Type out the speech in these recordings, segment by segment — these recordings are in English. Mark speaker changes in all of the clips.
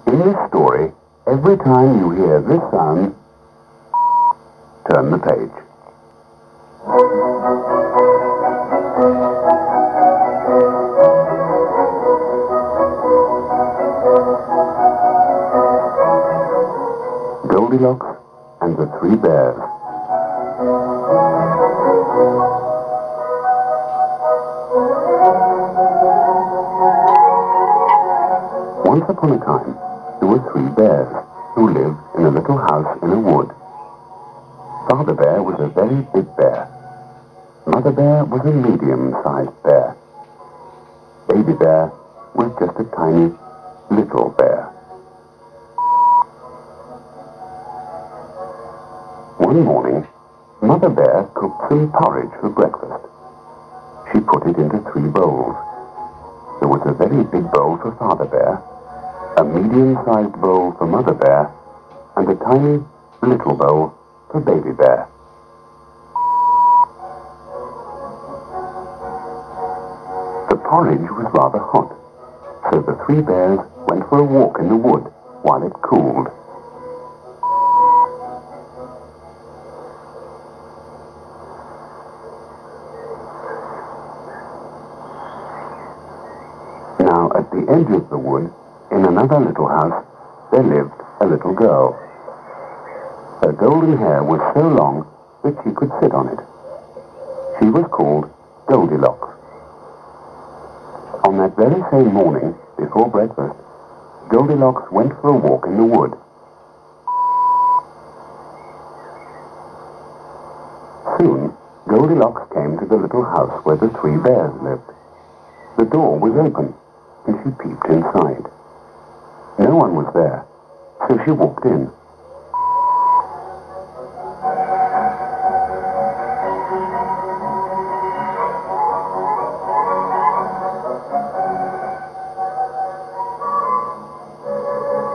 Speaker 1: In this story, every time you hear this sound, turn the page. Goldilocks and the Three Bears. Once upon a time, there were three bears who lived in a little house in a wood. Father Bear was a very big bear. Mother Bear was a medium-sized bear. Baby Bear was just a tiny little bear. One morning, Mother Bear cooked some porridge for breakfast. She put it into 3 bowls. There was a very big bowl for Father Bear, a medium-sized bowl for Mother Bear, and a tiny little bowl for Baby Bear. The porridge was rather hot, so the 3 bears went for a walk in the wood while it cooled. Now, at the edge of the wood, in another little house, there lived a little girl. Her golden hair was so long that she could sit on it. She was called Goldilocks. On that very same morning, before breakfast, Goldilocks went for a walk in the wood. Soon, Goldilocks came to the little house where the 3 bears lived. The door was open, and she peeped inside. No one was there, so she walked in.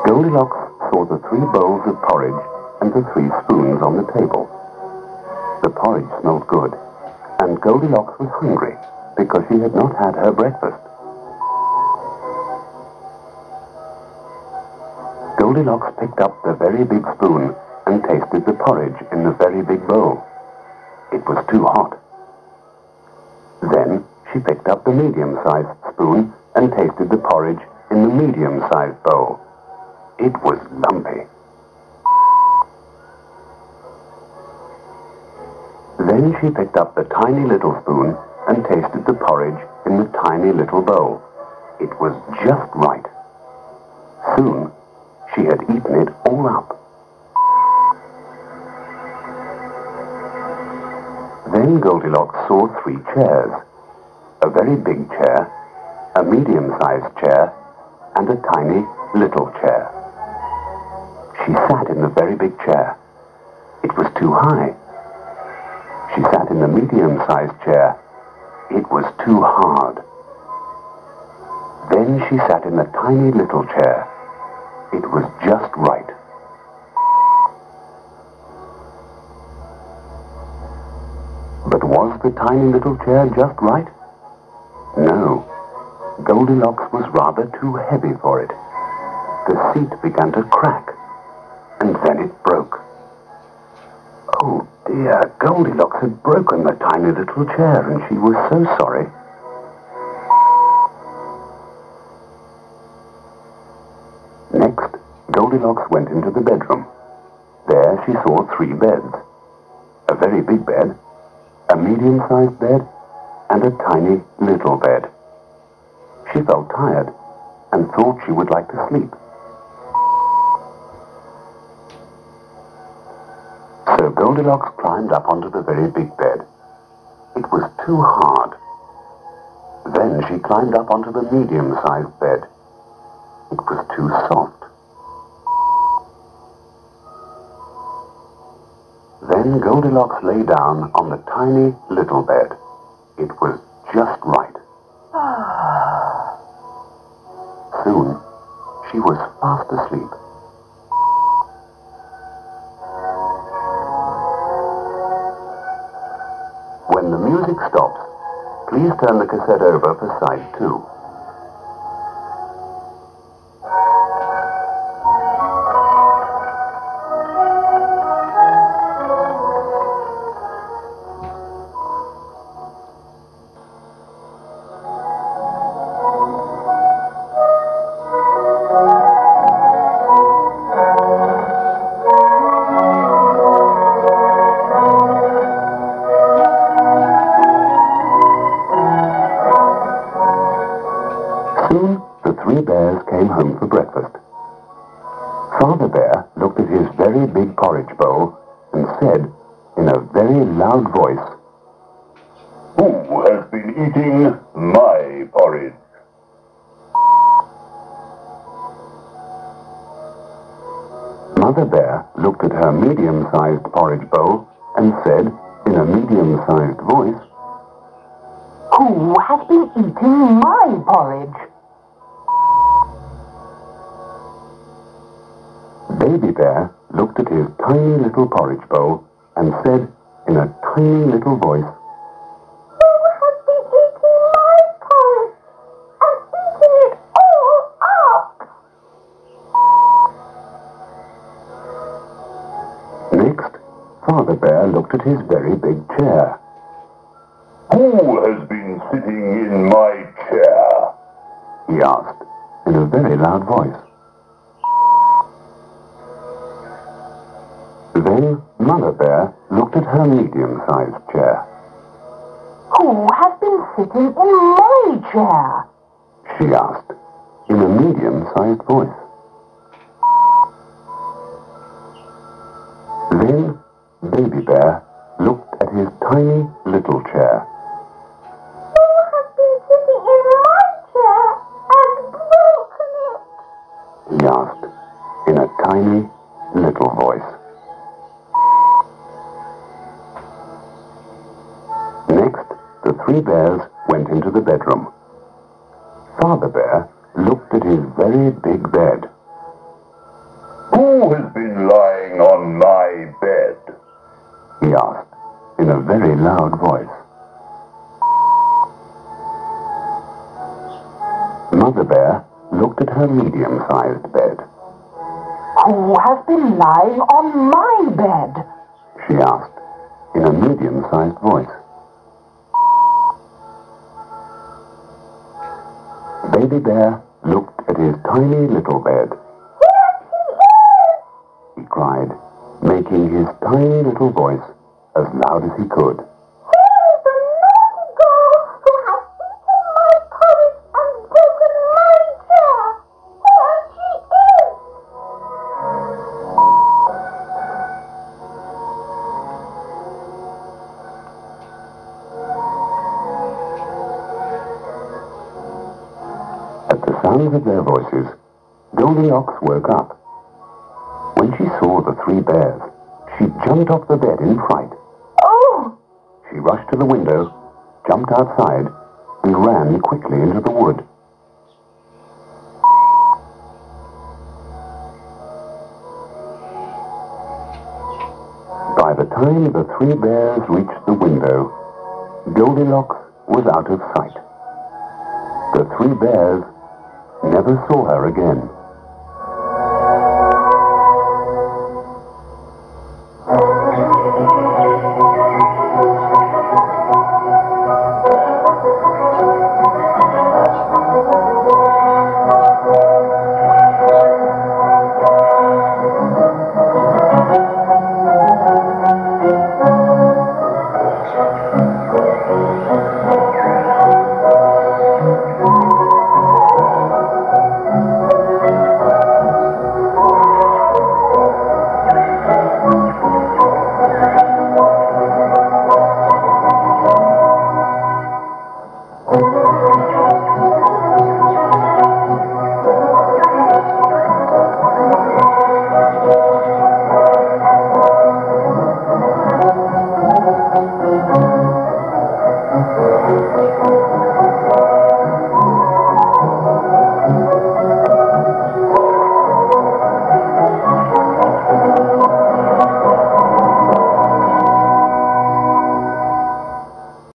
Speaker 1: Goldilocks saw the 3 bowls of porridge and the 3 spoons on the table. The porridge smelled good, and Goldilocks was hungry because she had not had her breakfast. Goldilocks picked up the very big spoon and tasted the porridge in the very big bowl. It was too hot. Then she picked up the medium-sized spoon and tasted the porridge in the medium-sized bowl. It was lumpy. Then she picked up the tiny little spoon and tasted the porridge in the tiny little bowl. It was just right. Soon, she had eaten it all up. Then Goldilocks saw 3 chairs. A very big chair, a medium-sized chair, and a tiny little chair. She sat in the very big chair. It was too high. She sat in the medium-sized chair. It was too hard. Then she sat in the tiny little chair. It was just right. But was the tiny little chair just right? No. Goldilocks was rather too heavy for it. The seat began to crack, and then it broke. Oh dear, Goldilocks had broken the tiny little chair, and she was so sorry. Next, Goldilocks went into the bedroom. There she saw 3 beds. A very big bed, a medium-sized bed, and a tiny little bed. She felt tired and thought she would like to sleep. So Goldilocks climbed up onto the very big bed. It was too hard. Then she climbed up onto the medium-sized bed. It was too soft. Then Goldilocks lay down on the tiny little bed. It was just right. Soon, she was fast asleep. When the music stops, please turn the cassette over for side 2. Father Bear looked at his very big porridge bowl and said in a very loud voice, "Who has been eating my porridge?" Mother Bear looked at her medium-sized porridge bowl and said in a medium-sized voice, "Who has been eating my porridge?" Baby Bear looked at his tiny little porridge bowl and said in a tiny little voice, "Who has been eating my porridge and eating it all up?" Next, Father Bear looked at his very big chair. "Who has been sitting in my chair?" he asked in a very loud voice. Then Mother Bear looked at her medium-sized chair. "Who has been sitting in my chair?" she asked in a medium-sized voice. Then Baby Bear looked at his tiny little chair. "Who has been sitting in my chair and broken it?" he asked in a tiny little voice. Next, the three bears went into the bedroom. Father Bear looked at his very big bed. "Who has been lying on my bed?" he asked in a very loud voice. Mother Bear looked at her medium-sized bed. "Who has been lying on my bed?" she asked in a medium-sized voice. Baby Bear looked at his tiny little bed. "Here he is!" he cried, making his tiny little voice as loud as he could. "Here is the naughty girl who has eaten my porridge and broken my chair! Here she is!" At the sounds of their voices, Goldilocks woke up. When she saw the three bears, she jumped off the bed in fright. "Oh!" She rushed to the window, jumped outside, and ran quickly into the wood. By the time the three bears reached the window, Goldilocks was out of sight. The three bears never saw her again.